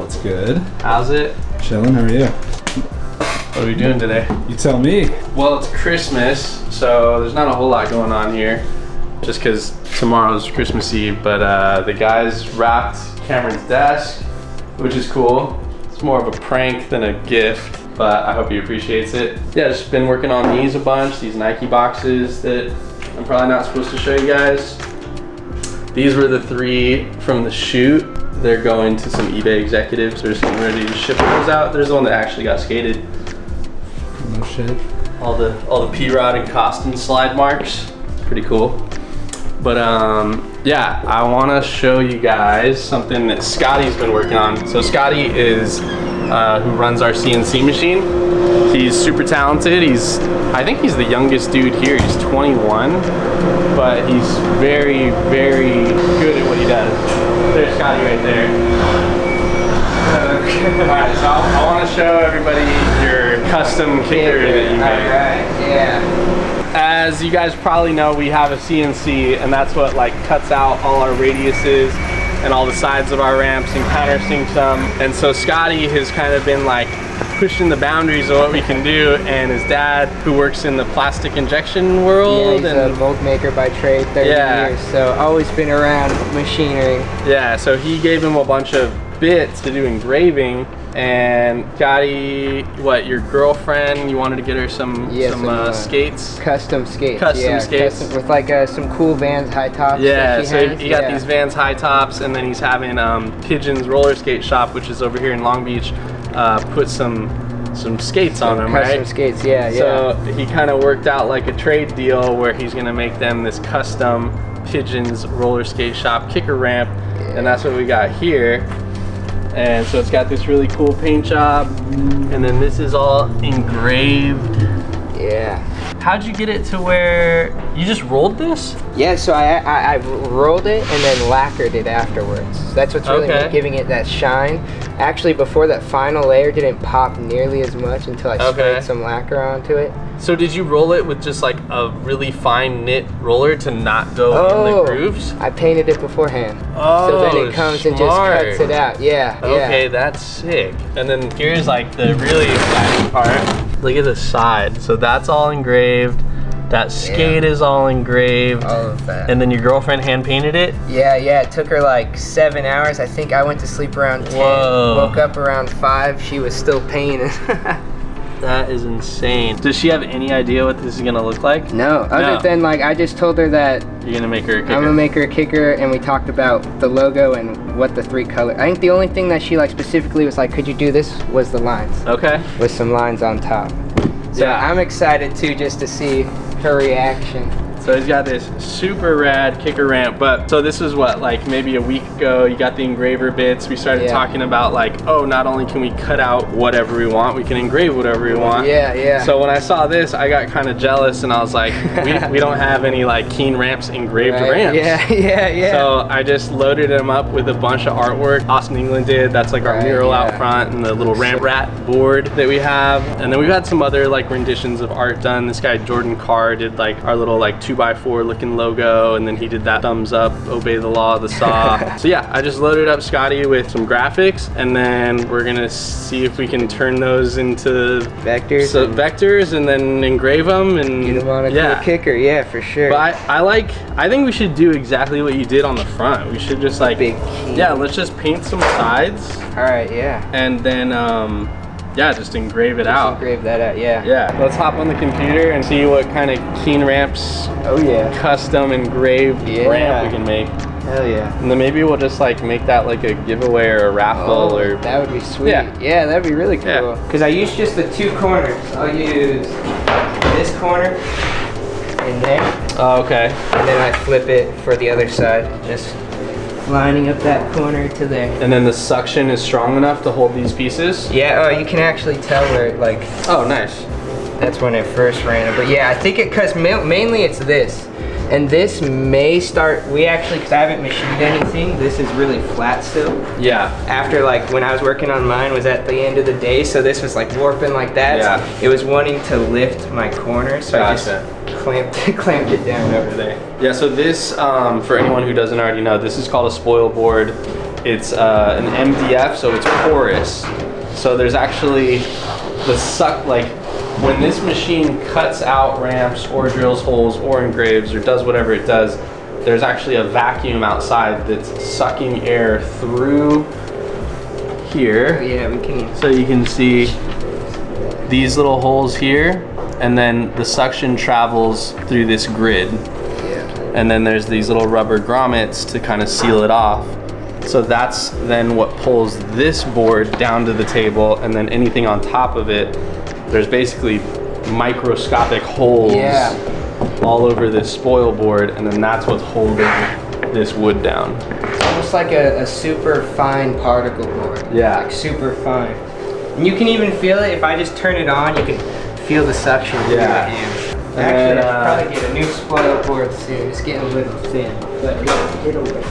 What's good? How's it? Chilling, how are you? What are we doing today? You tell me. Well, it's Christmas, so there's not a whole lot going on here. Just because tomorrow's Christmas Eve, but the guys wrapped Cameron's desk, which is cool. It's more of a prank than a gift, but I hope he appreciates it. Yeah, just been working on these a bunch, these Nike boxes that I'm probably not supposed to show you guys. These were the 3 from the shoot. They're going to some eBay executives. They're just getting ready to ship those out. There's the one that actually got skated. No shit. All the P-Rod and Costin slide marks. Pretty cool. But yeah, I want to show you guys something that Scotty's been working on. So Scotty is who runs our CNC machine. He's super talented. I think he's the youngest dude here. He's 21, but he's very, very good at what he does. There's Scotty right there. Alright, so I want to show everybody your custom kicker that you made. Alright, yeah. As you guys probably know, we have a CNC, and that's what like cuts out all our radiuses and all the sides of our ramps and countersinks them. And so Scotty has kind of been like pushing the boundaries of what we can do, and his dad, who works in the plastic injection world, yeah, he's a mold maker by trade, 30 years, so always been around machinery. Yeah, so he gave him a bunch of bits to do engraving. And Scotty, what, your girlfriend, you wanted to get her some skates? Custom skates. Custom skates. Custom, with like some cool Vans high tops. Yeah, so he got these Vans high tops, and then he's having Pigeon's roller skate shop, which is over here in Long Beach, put some skates on them, right? Custom skates, yeah. So he kind of worked out like a trade deal where he's gonna make them this custom Pigeon's roller skate shop kicker ramp, and that's what we got here. And so it's got this really cool paint job, and then this is all engraved. Yeah. How'd you get it to where you just rolled this? Yeah, so I rolled it and then lacquered it afterwards. So that's what's really giving it that shine. Actually, before that final layer didn't pop nearly as much until I sprayed some lacquer onto it. So did you roll it with just like a really fine knit roller to not go in the grooves? I painted it beforehand. Oh, so then it comes and just cuts it out. Yeah. Okay, that's sick. And then here's like the really exciting part. Look at the side. So that's all engraved. That skate is all engraved. All of that. And then your girlfriend hand painted it? Yeah. It took her like 7 hours. I think I went to sleep around 10. Whoa. Woke up around 5. She was still painting. That is insane. Does she have any idea what this is gonna look like? No, other than like I just told her that you're gonna make her a kicker. I'm gonna make her a kicker, and we talked about the logo and what the 3 colors. I think the only thing that she like specifically was like, could you do this, was the lines. Okay. With some lines on top. So yeah. I'm excited too, just to see her reaction. So he's got this super rad kicker ramp, but so this is what, like maybe a week ago, you got the engraver bits. We started talking about like, oh, not only can we cut out whatever we want, we can engrave whatever we want. Yeah. So when I saw this, I got kind of jealous, and I was like, we don't have any like Keen ramps engraved ramps. Yeah. So I just loaded them up with a bunch of artwork Austin England did. That's like our mural out front, and the little ramp rat board that we have. And then we've had some other like renditions of art done. This guy Jordan Carr did like our little like 2x4 looking logo, and then he did that thumbs up, obey the law of the saw. So yeah, I just loaded up Scotty with some graphics, and then we're gonna see if we can turn those into vectors and then engrave them and get them on a cool kicker. Yeah, for sure. But I think we should do exactly what you did on the front. We should just like let's just paint some sides. All right, yeah. And then just engrave it out. Engrave that out, yeah. Yeah, let's hop on the computer and see what kind of Keen ramps, custom engraved ramp we can make. Hell yeah. And then maybe we'll just like make that like a giveaway or a raffle or... That would be sweet. Yeah, that'd be really cool. Because I use just the 2 corners. I'll use this corner and there. Oh, okay. And then I flip it for the other side. Just lining up that corner to there. And then the suction is strong enough to hold these pieces? Yeah, you can actually tell where it like... Oh, nice. That's when it first ran it. But yeah, I think because mainly it's this. And this may start, because I haven't machined anything, this is really flat still. Yeah. After like, when I was working on mine was at the end of the day, so this was like warping like that. Yeah. So it was wanting to lift my corner, so I just clamped it down over there. Yeah, so this, for anyone who doesn't already know, this is called a spoil board. It's an MDF, so it's porous. So there's actually the suck, like when this machine cuts out ramps or drills holes or engraves or does whatever it does, there's actually a vacuum outside that's sucking air through here. Yeah, we can. So you can see these little holes here, and then the suction travels through this grid. Yeah. And then there's these little rubber grommets to kind of seal it off. So that's then what pulls this board down to the table, and then anything on top of it, there's basically microscopic holes all over this spoil board, and then that's what's holding this wood down. It's almost like a super fine particle board. Yeah. Like super fine. And you can even feel it. If I just turn it on, you can feel the suction. Yeah. Actually, I should probably get a new spoil board soon. It's getting a little thin, but it'll work.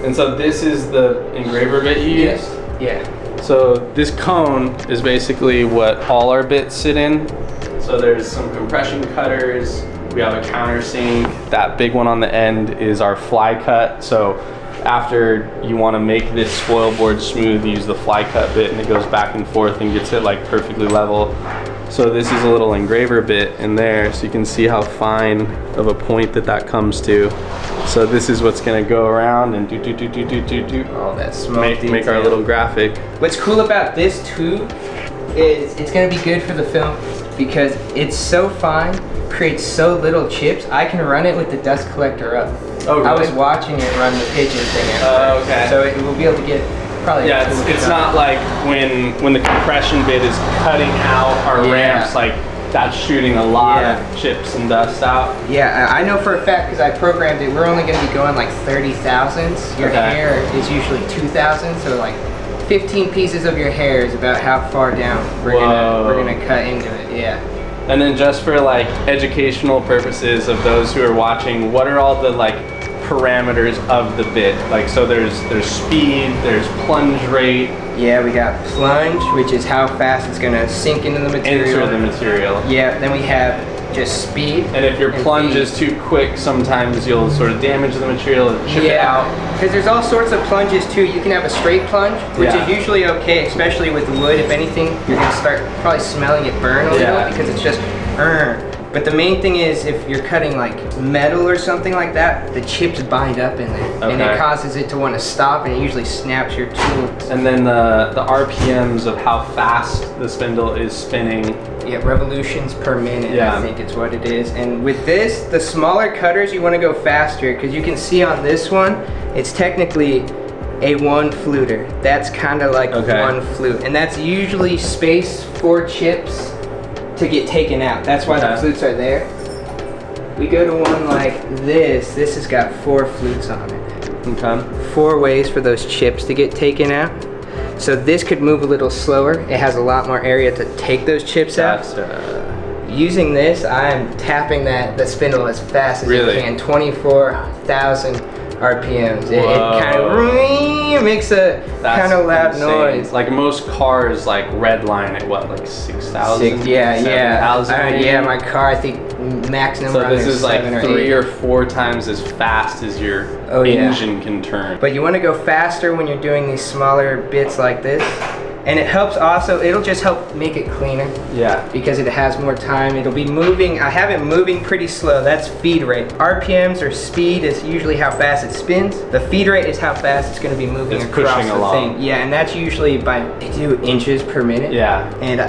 And so this is the engraver bit you use? Yeah. So this cone is basically what all our bits sit in. So there's some compression cutters, we have a countersink, that big one on the end is our fly cut. So after you want to make this spoil board smooth, you use the fly cut bit and it goes back and forth and gets it like perfectly level. So this is a little engraver bit in there, so you can see how fine of a point that comes to. So this is what's gonna go around and do. All that small make our little graphic. What's cool about this too is it's gonna be good for the film because it's so fine, creates so little chips. I can run it with the dust collector up. Oh, really? I was watching it run the pigeon thing. Oh, okay. So it will be able to get probably. Yeah, it's not like when the compression bit is cutting out our ramps, like that's shooting a lot of chips and dust out. Yeah, I know for a fact because I programmed it. We're only going to be going like 30 thousandths. Your hair is usually 2,000, so like 15 pieces of your hair is about how far down we're gonna cut into it. Yeah. And then just for like educational purposes of those who are watching, what are all the like parameters of the bit? Like, so there's speed, there's plunge rate. Yeah, we got plunge, which is how fast it's gonna sink into the material. Enter the material. Yeah, then we have just speed. And if your plunge is too quick, sometimes you'll sort of damage the material and chip it out. Because there's all sorts of plunges too. You can have a straight plunge, which is usually okay, especially with wood. If anything, you're gonna start probably smelling it burn a little because it's just But the main thing is if you're cutting like metal or something like that, the chips bind up in there. And it causes it to want to stop, and it usually snaps your tool. And then the RPMs of how fast the spindle is spinning. Yeah, revolutions per minute, I think it's what it is. And with this, the smaller cutters, you want to go faster, because you can see on this one, it's technically a one fluter. That's kind of like one flute. And that's usually space for chips to get taken out. That's why the flutes are there. We go to one like this. This has got 4 flutes on it. Okay. 4 ways for those chips to get taken out. So this could move a little slower. It has a lot more area to take those chips out. Using this, I'm tapping the spindle as fast as it can. 24,000 RPMs. It kind of makes a kind of loud noise. Like most cars, like redline at what, like 6,000? Yeah, my car, I think max number. So this is like 3 or 4 times as fast as your engine can turn. But you want to go faster when you're doing these smaller bits like this. And it helps also, it'll just help make it cleaner. Yeah. Because it has more time. It'll be moving, I have it moving pretty slow. That's feed rate. RPMs or speed is usually how fast it spins. The feed rate is how fast it's going to be moving across the thing. Yeah, and that's usually by, they do inches per minute. Yeah. And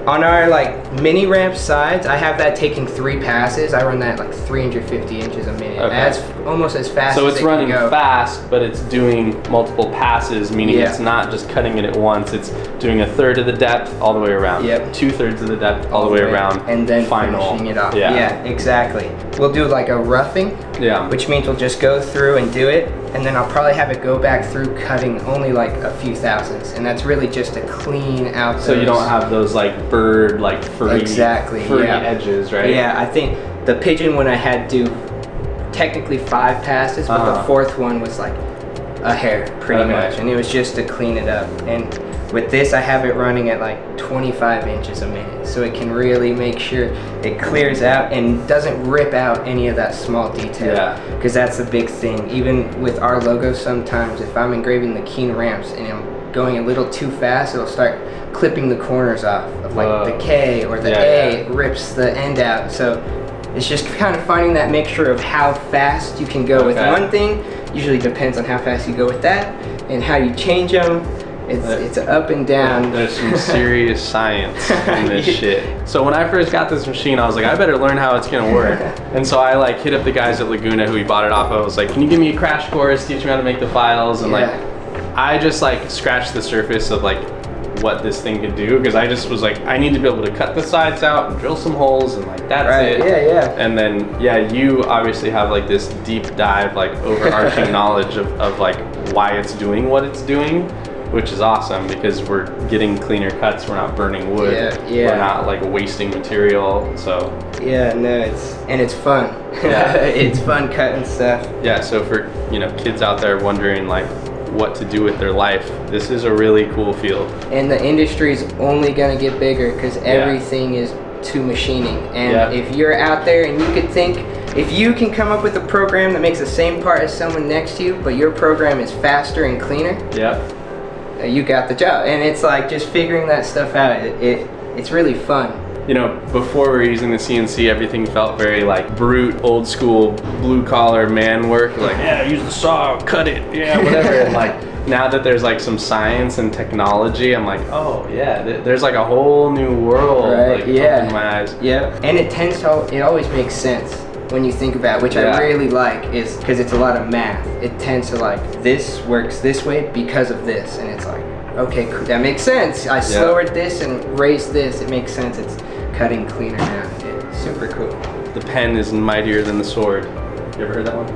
on our like mini ramp sides, I have that taking 3 passes. I run that like 350 inches a minute. Okay. That's almost as fast as it can go. So it's running fast, but it's doing multiple passes, meaning it's not just cutting it at once. It's doing 1/3 of the depth all the way around. Yep. 2/3 of the depth all the way around. And then finishing it off. Yeah, exactly. We'll do like a roughing. Yeah. Which means we'll just go through and do it, and then I'll probably have it go back through cutting only like a few thousandths, and that's really just to clean out. So you don't have those like bird, like furry edges, right? Yeah, I think the pigeon one I had do technically 5 passes, but the 4th one was like a hair, pretty Okay. much, and it was just to clean it up. And with this, I have it running at like 25 inches a minute, so it can really make sure it clears out and doesn't rip out any of that small detail. Yeah. Because that's the big thing. Even with our logo, sometimes if I'm engraving the keen ramps and I'm going a little too fast, it'll start clipping the corners off of like the K or the A. It rips the end out. So it's just kind of finding that mixture of how fast you can go with one thing. Usually depends on how fast you go with that and how you change them. It's up and down. There's some serious science in this shit. So when I first got this machine, I was like, I better learn how it's gonna work. And so I like hit up the guys at Laguna who we bought it off of. I was like, can you give me a crash course, teach me how to make the files? And like, I just like scratched the surface of like what this thing could do, because I just was like, I need to be able to cut the sides out and drill some holes, and like that's it. And then you obviously have like this deep dive, like overarching knowledge of like why it's doing what it's doing, which is awesome because we're getting cleaner cuts, we're not burning wood, we're not like wasting material. So it's fun. It's fun cutting stuff. So for kids out there wondering like what to do with their life, this is a really cool field, and the industry is only going to get bigger because everything is to machining. And if you're out there and you could think, if you can come up with a program that makes the same part as someone next to you, but your program is faster and cleaner, you got the job. And it's like just figuring that stuff out. It's really fun. Before we were using the CNC, everything felt very like brute, old school, blue collar man work. Like, use the saw, cut it, whatever. And like now that there's like some science and technology, I'm like, there's like a whole new world. Like, opened my eyes. And it always makes sense when you think about it, which I really like, is because it's a lot of math. It tends to like, this works this way because of this, and it's like, okay, cool, that makes sense. I lowered this and raised this. It makes sense. It's cutting cleaner now. It's super cool. The pen is mightier than the sword. You ever heard that one?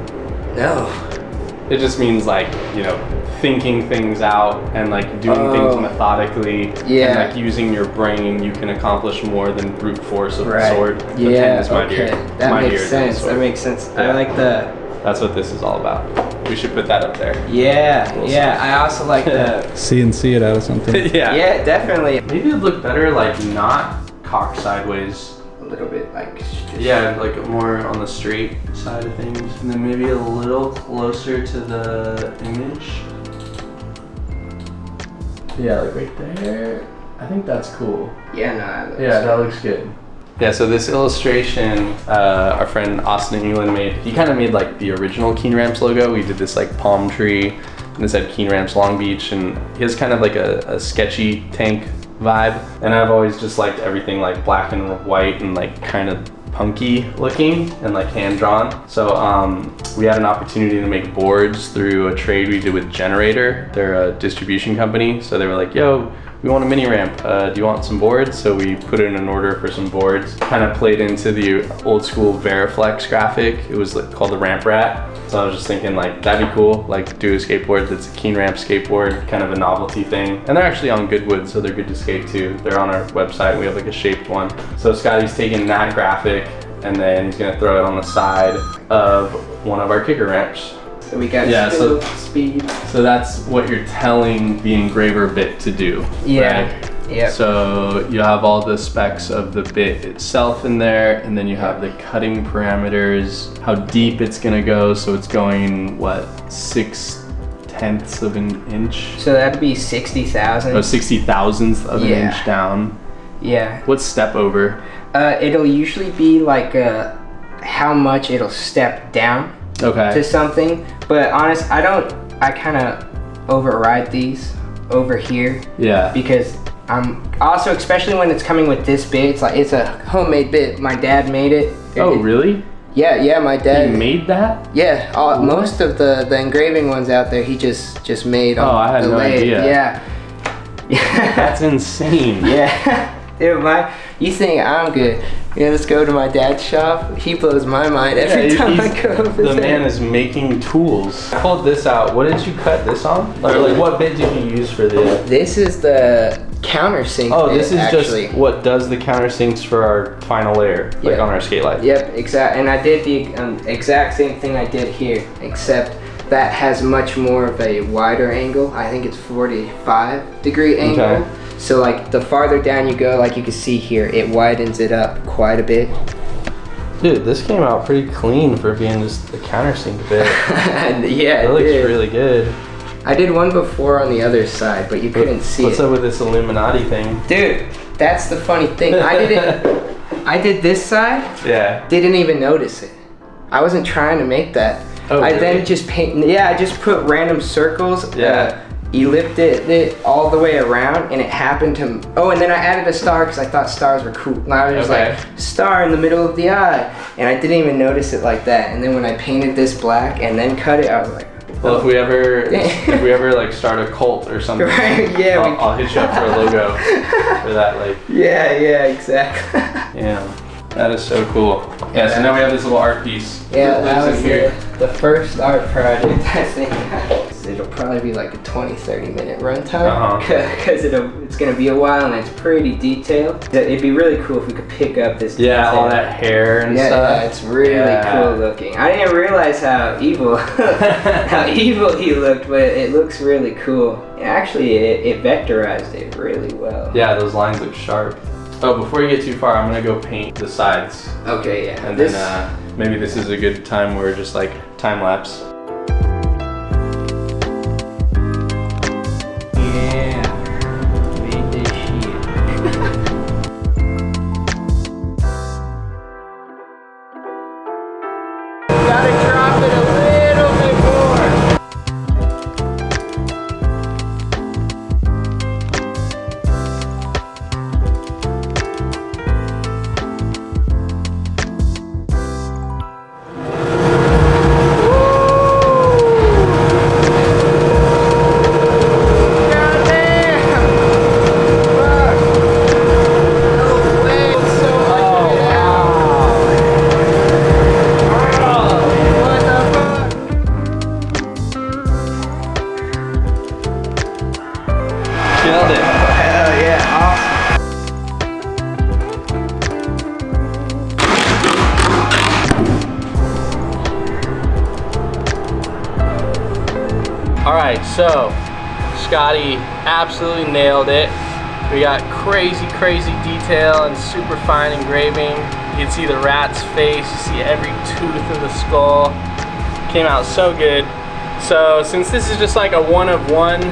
No. It just means like, thinking things out and like doing things methodically. And like using your brain, you can accomplish more than brute force of the sword. The pen is mightier. That makes sense. That makes sense. I like the... That's what this is all about. We should put that up there. I also like the... CNC it out of something. Yeah, definitely. Maybe it'd look better like not cocked sideways. A little bit like... like more on the straight side of things. And then maybe a little closer to the image. Like right there. I think that's cool. That looks good. So this illustration, our friend Austin England made, he kind of made like the original Keen Ramps logo. We did this like palm tree, and this had Keen Ramps Long Beach, and he has kind of like a sketchy tank vibe. And I've always just liked everything like black and white and like kind of punky looking and like hand drawn. So we had an opportunity to make boards through a trade we did with Generator. They're a distribution company. So they were like, yo, we want a mini ramp. Do you want some boards? So we put in an order for some boards. Kind of played into the old school Veriflex graphic. It was like called the Ramp Rat. So I was just thinking like, that'd be cool. Like do a skateboard that's a Keen Ramp skateboard, kind of a novelty thing. And they're actually on Goodwood, so they're good to skate too. They're on our website. We have like a shaped one. So Scotty's taking that graphic and then he's gonna throw it on the side of one of our kicker ramps. So we got speed. So that's what you're telling the engraver bit to do. Right? So you have all the specs of the bit itself in there, and then you have the cutting parameters, how deep it's gonna go. So it's going, what, 6/10 of an inch? So that'd be 60 thousandths. Oh, 60 thousandths of an inch down. What's step over? It'll usually be like how much it'll step down to something. But I kind of override these over here. Because I'm also, especially when it's coming with this bit, it's a homemade bit. My dad made it. Oh, really? My dad. He made that? Most of the engraving ones out there, he just made on I had the no lathe. idea. That's insane. Dude, you think I'm good. Let's go to my dad's shop. He blows my mind every time I go over there. The man is making tools. I pulled this out. What did you cut this on? Or like what bit did you use for this? This is the countersink bit, this is actually just what does the countersinks for our final layer, like on our skate light. Exactly. And I did the exact same thing I did here, except that has much more of a wider angle. I think it's 45-degree angle. Okay. So like the farther down you go, like you can see here, it widens it up quite a bit. Dude, this came out pretty clean for being just a countersink bit. Yeah, it looks really good. I did one before on the other side, but you couldn't see What's it. up with this Illuminati thing? Dude, that's the funny thing. I did this side. Yeah. Didn't even notice it. I wasn't trying to make that. Oh, I really? then just I just put random circles. Yeah. Ellipted it all the way around, and it happened to. Oh, and then I added a star because I thought stars were cool. And I was like, star in the middle of the eye, and I didn't even notice it like that. And then when I painted this black and then cut it, I was like, well, if we ever like start a cult or something, right? Yeah, I'll hit you up for a logo for that. Like. Yeah, exactly. Yeah, that is so cool. Yeah, so now we have this little art piece. Yeah, that was here. the first art project I think. It'll probably be like a 20-30 minute runtime because it's gonna be a while and it's pretty detailed. It'd be really cool if we could pick up this detail. All that hair and stuff. Yeah, it's really cool looking. I didn't realize how evil he looked, but it looks really cool. Actually, it vectorized it really well. Yeah, those lines look sharp. Oh, before you get too far, I'm gonna go paint the sides. Okay, yeah. And then maybe this is a good time where just like time lapse. Killed it. Hell yeah, awesome. All right, so Scotty absolutely nailed it. We got crazy detail and super fine engraving. You can see the rat's face, you see every tooth of the skull. Came out so good. So since this is just like a one-of-one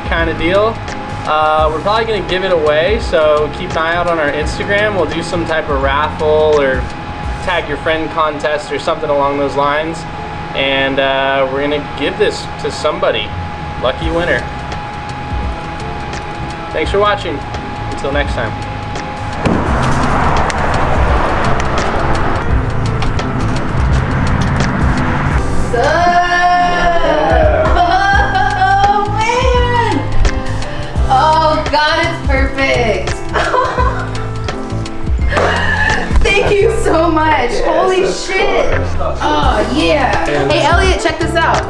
kind of deal, we're probably gonna give it away, so keep an eye out on our Instagram. We'll do some type of raffle or tag your friend contest or something along those lines. And we're gonna give this to somebody. Lucky winner. Thanks for watching. Until next time. Oh man! Oh God, it's perfect. Thank you so much. Holy shit. Oh yeah. Hey Elliot, check this out.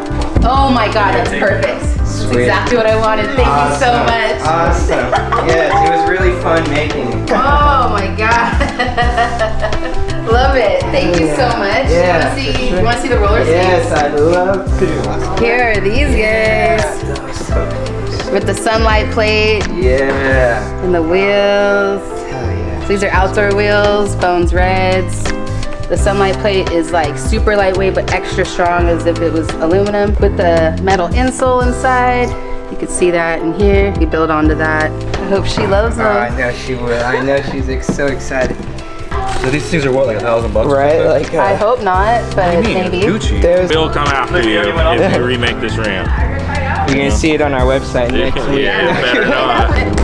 Oh my God, that's perfect. That's exactly what I wanted. Thank you so much. Awesome. Yes, it was really fun making it. Oh my God. Love it. Thank you so much. Yeah, You wanna see the roller skates? Yes, I'd love to. Here are these guys. With the sunlight plate Yeah. and the wheels. Hell yeah. So these are outdoor wheels, Bones Reds. The sunlight plate is like super lightweight but extra strong as if it was aluminum. With the metal insole inside, you can see that in here. You build onto that. I hope she loves them. Oh, I know she will. I know she's so excited. So these things are what, like $1,000? Right? Like, I hope not, but maybe. Gucci. there's, Bill come after you if you remake this ramp. you're gonna see it on our website next week. Yeah, better not.